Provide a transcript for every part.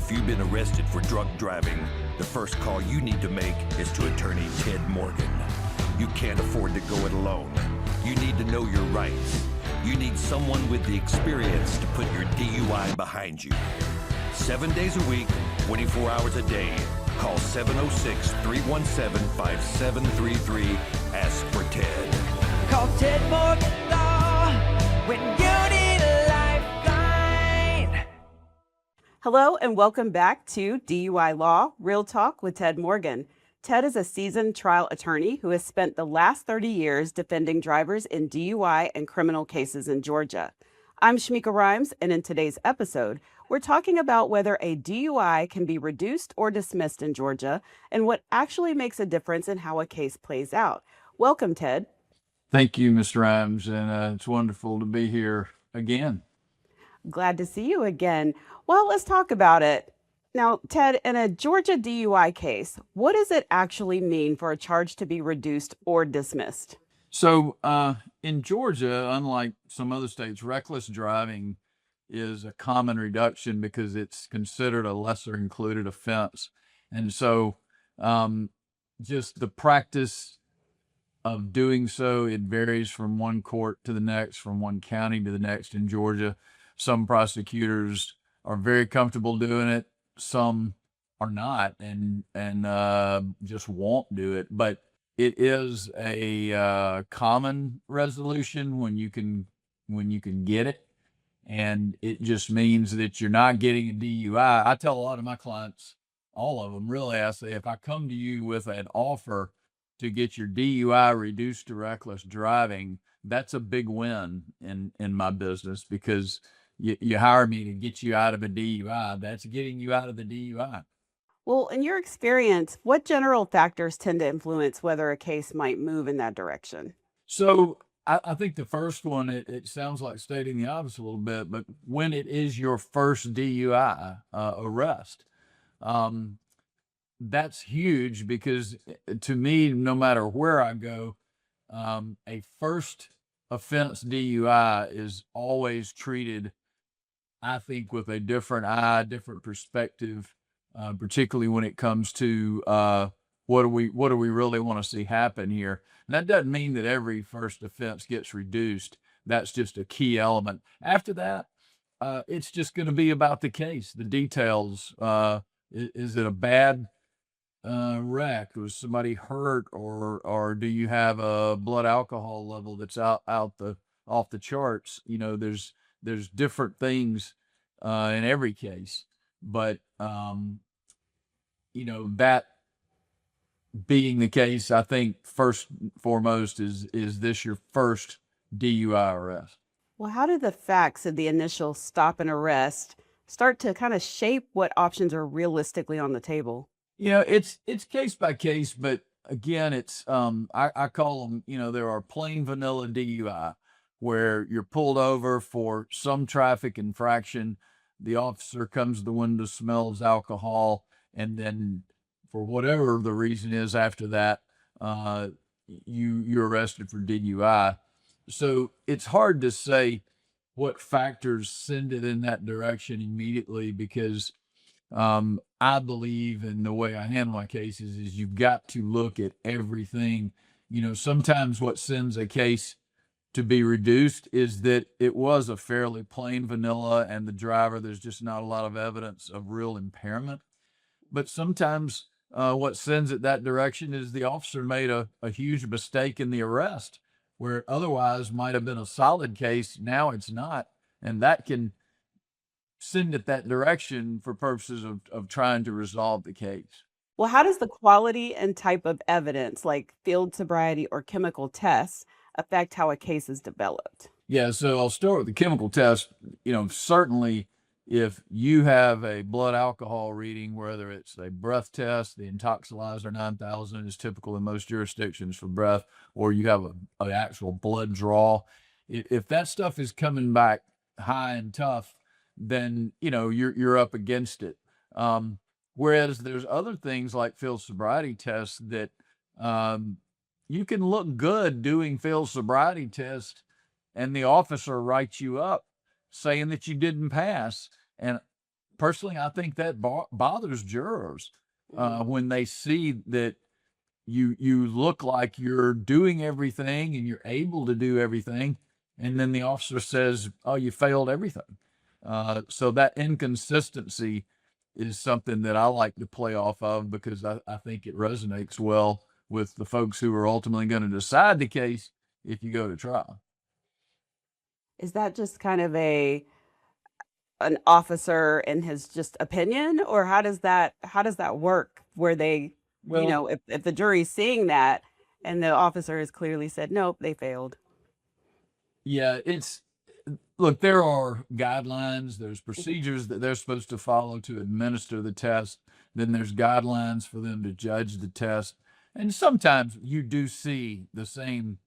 If you've been arrested for drunk driving, the first call you need to make is to attorney Ted Morgan. You can't afford to go it alone. You need to know your rights. You need someone with the experience to put your DUI behind you. 7 days a week, 24 hours a day. Call 706-317-5733. Ask for Ted. Call Ted Morgan Law when you need a lifeline. Hello and welcome back to DUI Law Real Talk with Ted Morgan. Ted is a seasoned trial attorney who has spent the last 30 years defending drivers in DUI and criminal cases in Georgia. I'm Shameika Rhymes, and in today's episode, we're talking about whether a DUI can be reduced or dismissed in Georgia and what actually makes a difference in how a case plays out. Welcome, Ted. Thank you, Mr. Rhymes, and it's wonderful to be here again. Glad to see you again. Well, let's talk about it. Now, Ted, in a Georgia DUI case, what does it actually mean for a charge to be reduced or dismissed? So in Georgia, unlike some other states, reckless driving is a common reduction because it's considered a lesser included offense. And so just the practice of doing so, it varies from one court to the next, from one county to the next in Georgia. Some prosecutors are very comfortable doing it. Some are not and just won't do it. But it is a common resolution when you can get it. And it just means that you're not getting a DUI. I tell a lot of my clients, all of them really, I say, if I come to you with an offer to get your DUI reduced to reckless driving, that's a big win in my business, because you hire me to get you out of a DUI. That's getting you out of the DUI. Well, in your experience, what general factors tend to influence whether a case might move in that direction? So I think the first one, it sounds like stating the obvious a little bit, but when it is your first DUI arrest, that's huge, because to me, no matter where I go, a first offense DUI is always treated, I think, with a different eye, different perspective, particularly when it comes to what do we really want to see happen here. And that doesn't mean that every first offense gets reduced. That's just a key element. After that, it's just going to be about the case, the details. Is it a bad wreck? Was somebody hurt, or do you have a blood alcohol level that's off the charts? You know, there's different things in every case, but you know, that being the case, I think first and foremost is this your first DUI arrest? Well, how do the facts of the initial stop and arrest start to kind of shape what options are realistically on the table? You know, it's case by case, but again, it's I call them, you know, there are plain vanilla DUI where you're pulled over for some traffic infraction. The officer comes to the window, smells alcohol, and then for whatever the reason is after that, you're arrested for DUI. So it's hard to say what factors send it in that direction immediately, because I believe, in the way I handle my cases, is you've got to look at everything. You know, sometimes what sends a case to be reduced is that it was a fairly plain vanilla, and the driver, there's just not a lot of evidence of real impairment. But sometimes what sends it that direction is the officer made a huge mistake in the arrest, where it otherwise might have been a solid case. Now it's not. And that can send it that direction for purposes of trying to resolve the case. Well, how does the quality and type of evidence, like field sobriety or chemical tests, affect how a case is developed? Yeah, so I'll start with the chemical test. You know, certainly if you have a blood alcohol reading, whether it's a breath test, the Intoxilizer 9000 is typical in most jurisdictions for breath, or you have an actual blood draw. If that stuff is coming back high and tough, then, you know, you're up against it. Whereas there's other things like field sobriety tests that you can look good doing field sobriety tests, and the officer writes you up saying that you didn't pass. And personally, I think that bothers jurors when they see that you look like you're doing everything and you're able to do everything, and then the officer says, "Oh, you failed everything." So that inconsistency is something that I like to play off of, because I think it resonates well with the folks who are ultimately going to decide the case if you go to trial. Is that just kind of an officer and his just opinion, or how does that work where they, Well, if the jury's seeing that and the officer has clearly said, nope, they failed. yeah, look, there are guidelines, there's procedures that they're supposed to follow to administer the test. Then there's guidelines for them to judge the test. And sometimes you do see the same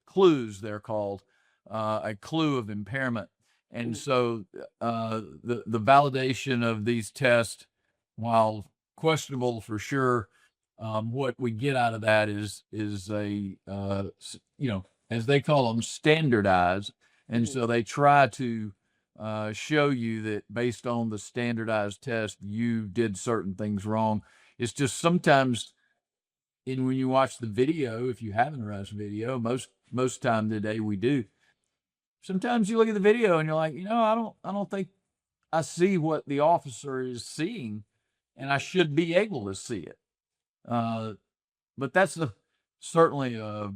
clues, they're called, a clue of impairment. And Mhm. so the validation of these tests, while questionable for sure, what we get out of that is as they call them, standardized. And Mhm. so they try to show you that based on the standardized test, you did certain things wrong. It's just sometimes, when you watch the video, if you have an arrest video, most time today we do. Sometimes you look at the video and you're like, I don't think I see what the officer is seeing, and I should be able to see it. Uh, but that's certainly a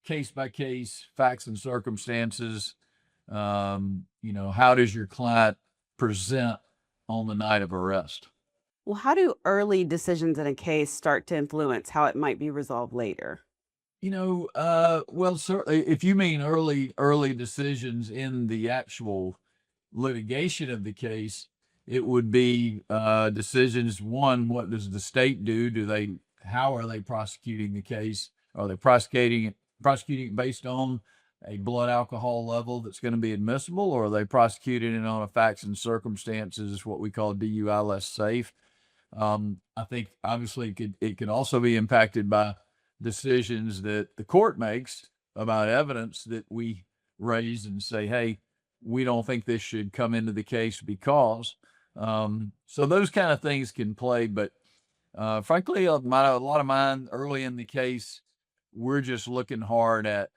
case by case, facts and circumstances. How does your client present on the night of arrest? Well, how do early decisions in a case start to influence how it might be resolved later? Well, certainly, if you mean early decisions in the actual litigation of the case, it would be decisions. One, what does the state do? How are they prosecuting the case? Are they prosecuting it based on a blood alcohol level that's going to be admissible, or are they prosecuting it on a facts and circumstances, what we call DUI less safe? I think obviously it could also be impacted by decisions that the court makes about evidence that we raise and say, hey, we don't think this should come into the case because. So those kind of things can play, but frankly, a lot of mine early in the case, we're just looking hard at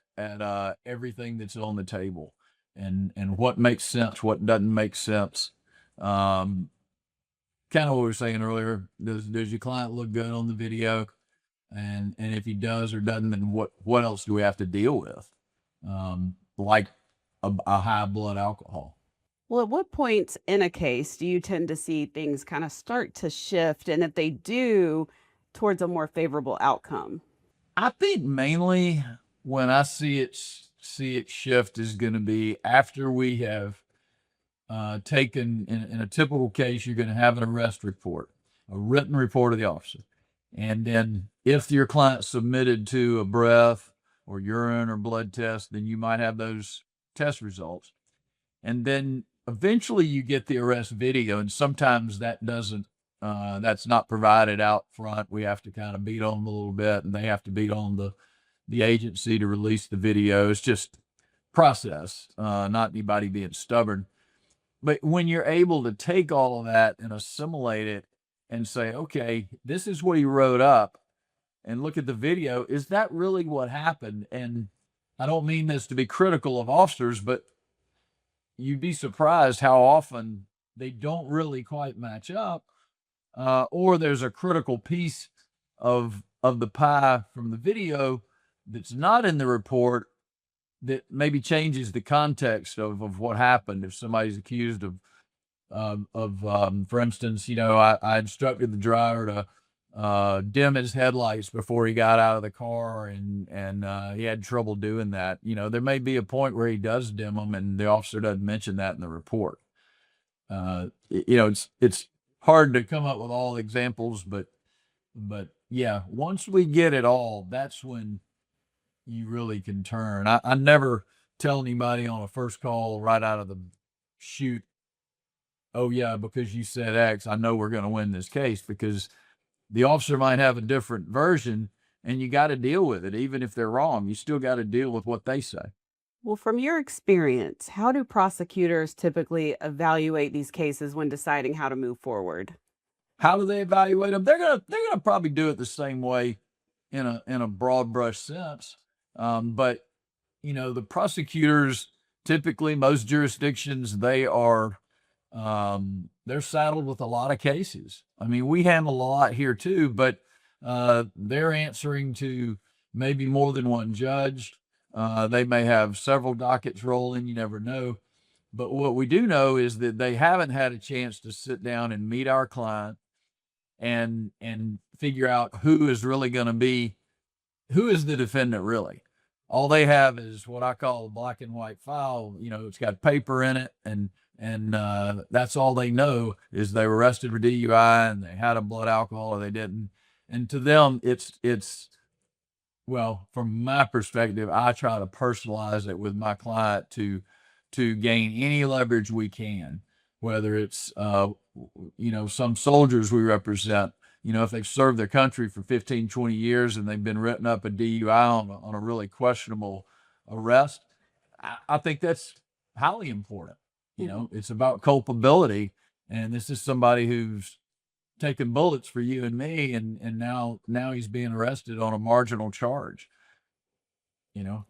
everything that's on the table, and what makes sense, what doesn't make sense. Um, Kind of what we were saying earlier. Does your client look good on the video? And if he does or doesn't, then what else do we have to deal with? Like a high blood alcohol. Well, at what point in a case do you tend to see things kind of start to shift? And if they do, towards a more favorable outcome? I think mainly when I see it shift is going to be after we have taken, in a typical case, you're going to have an arrest report, a written report of the officer. And then if your client submitted to a breath or urine or blood test, then you might have those test results. And then eventually you get the arrest video, and sometimes that's not provided out front. We have to kind of beat on them a little bit, and they have to beat on the agency to release the video. It's just process, not anybody being stubborn. But when you're able to take all of that and assimilate it and say, okay, this is what he wrote up, and look at the video, is that really what happened? And I don't mean this to be critical of officers, but you'd be surprised how often they don't really quite match up, or there's a critical piece of the pie from the video that's not in the report that maybe changes the context of what happened. If somebody's accused of for instance, I instructed the driver to dim his headlights before he got out of the car, and he had trouble doing that. There may be a point where he does dim them, and the officer doesn't mention that in the report. It's hard to come up with all examples, but yeah, once we get it all, that's when you really can turn. I never tell anybody on a first call right out of the chute, oh yeah, because you said X, I know we're going to win this case, because the officer might have a different version, and you got to deal with it. Even if they're wrong, you still got to deal with what they say. Well, from your experience, how do prosecutors typically evaluate these cases when deciding how to move forward? How do they evaluate them? They're gonna probably do it the same way in a broad brush sense. But the prosecutors, typically most jurisdictions, they're saddled with a lot of cases. I mean, we handle a lot here too, but they're answering to maybe more than one judge. They may have several dockets rolling, you never know. But what we do know is that they haven't had a chance to sit down and meet our client and figure out who is the defendant really. All they have is what I call a black and white file. It's got paper in it, and that's all they know is they were arrested for DUI and they had a blood alcohol or they didn't. And to them, it's well, from my perspective, I try to personalize it with my client to gain any leverage we can, whether it's some soldiers we represent. If they've served their country for 15, 20 years and they've been written up a DUI on a really questionable arrest, I think that's highly important. It's about culpability. And this is somebody who's taken bullets for you and me, and now he's being arrested on a marginal charge. I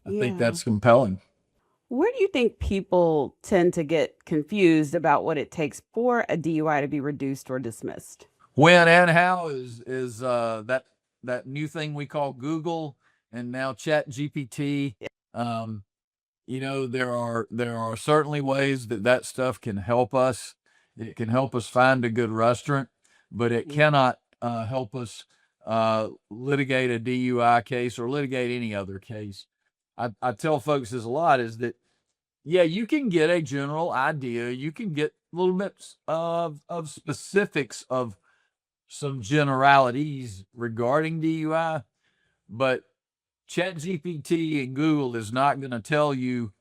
think Yeah. that's compelling. Where do you think people tend to get confused about what it takes for a DUI to be reduced or dismissed? When and how is that new thing we call Google and now Chat GPT. Um, there are certainly ways that stuff can help us. It can help us find a good restaurant, but it Mhm. cannot help us litigate a DUI case or litigate any other case. I tell folks this a lot, is that yeah, you can get a general idea, you can get little bits of specifics of some generalities regarding DUI, but ChatGPT and Google is not going to tell you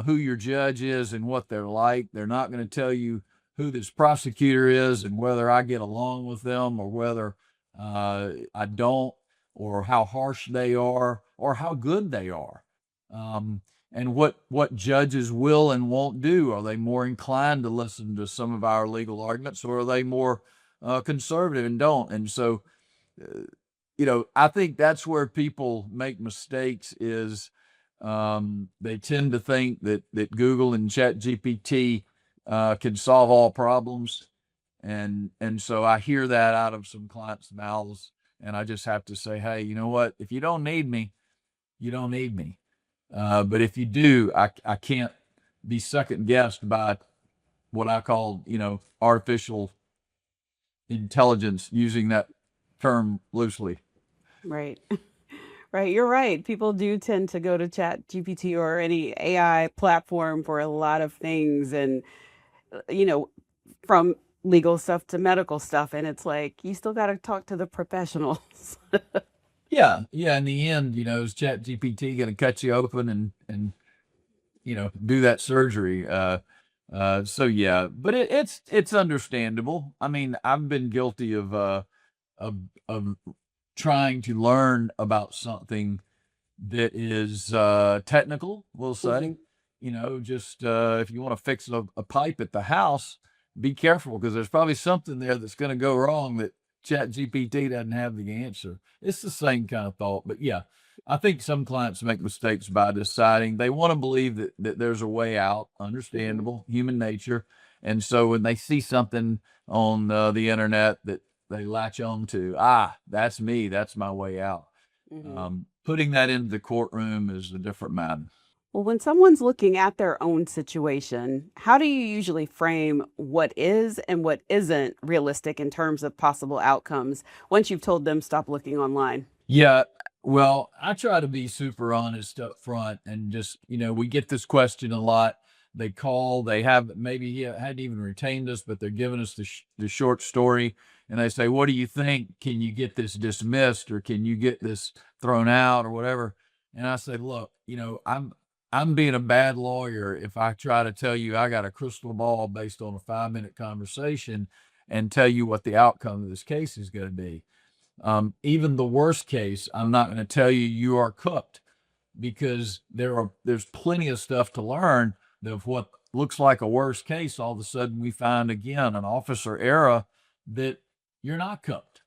who your judge is and what they're like. They're not going to tell you who this prosecutor is and whether I get along with them or whether I don't, or how harsh they are or how good they are. And what judges will and won't do. Are they more inclined to listen to some of our legal arguments, or are they more conservative and don't? And so, I think that's where people make mistakes, is they tend to think that Google and Chat GPT can solve all problems. And so I hear that out of some clients' mouths, and I just have to say, hey, you know what? If you don't need me, you don't need me. But if you do, I can't be second guessed by what I call, artificial intelligence, using that term loosely. Right. Right. You're right. People do tend to go to Chat GPT or any AI platform for a lot of things. And, you know, from legal stuff to medical stuff. And it's like, you still got to talk to the professionals. Yeah, yeah. In the end, is Chat GPT going to cut you open and do that surgery? So yeah, but it's understandable. I mean, I've been guilty of trying to learn about something that is technical, we'll say. Mhm. Just if you want to fix a pipe at the house, be careful, because there's probably something there that's going to go wrong that Chat GPT doesn't have the answer. It's the same kind of thought. But yeah, I think some clients make mistakes by deciding they want to believe that there's a way out. Mhm. Understandable, human nature. And so when they see something on the internet that they latch on to, that's me, that's my way out. Mhm. Putting that into the courtroom is a different matter. Well, when someone's looking at their own situation, how do you usually frame what is and what isn't realistic in terms of possible outcomes once you've told them stop looking online? Yeah, well, I try to be super honest up front, and just, we get this question a lot. They call, they have maybe hadn't even retained us, but they're giving us the short story, and they say, "What do you think? Can you get this dismissed, or can you get this thrown out, or whatever?" And I say, "Look, I'm being a bad lawyer if I try to tell you I got a crystal ball based on a 5-minute conversation and tell you what the outcome of this case is going to be. Even the worst case, I'm not going to tell you you are cooked, because there's plenty of stuff to learn. Of what looks like a worst case, all of a sudden we find again an officer error that you're not cuffed.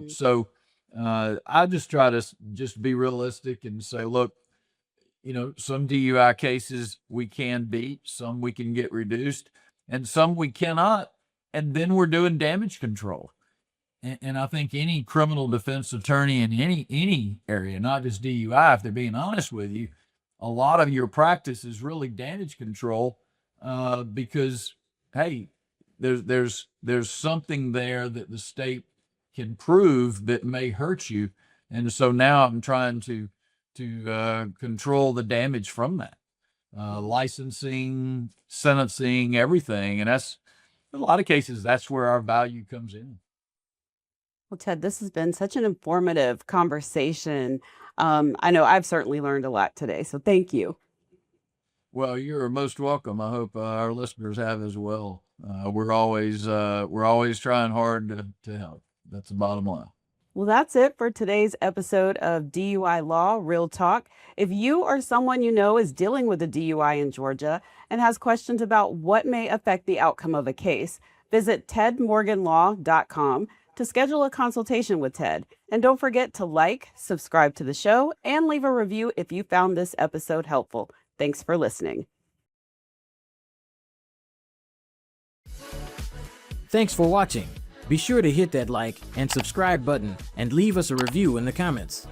So I just try to just be realistic and say, look, some DUI cases we can beat, some we can get reduced, and some we cannot. And then we're doing damage control. And I think any criminal defense attorney in any area, not just DUI, if they're being honest with you, a lot of your practice is really damage control, because, hey, there's something there that the state can prove that may hurt you. And so now I'm trying to control the damage from that, licensing, sentencing, everything. And that's, in a lot of cases, that's where our value comes in. Well, Ted, this has been such an informative conversation. I know I've certainly learned a lot today, so thank you. Well, you're most welcome. I hope our listeners have as well. We're always trying hard to help. That's the bottom line. Well, that's it for today's episode of DUI Law Real Talk. If you or someone you know is dealing with a DUI in Georgia and has questions about what may affect the outcome of a case, visit tedmorganlaw.com to schedule a consultation with Ted. And don't forget to like, subscribe to the show, and leave a review if you found this episode helpful. Thanks for listening. Thanks for watching. Be sure to hit that like and subscribe button and leave us a review in the comments.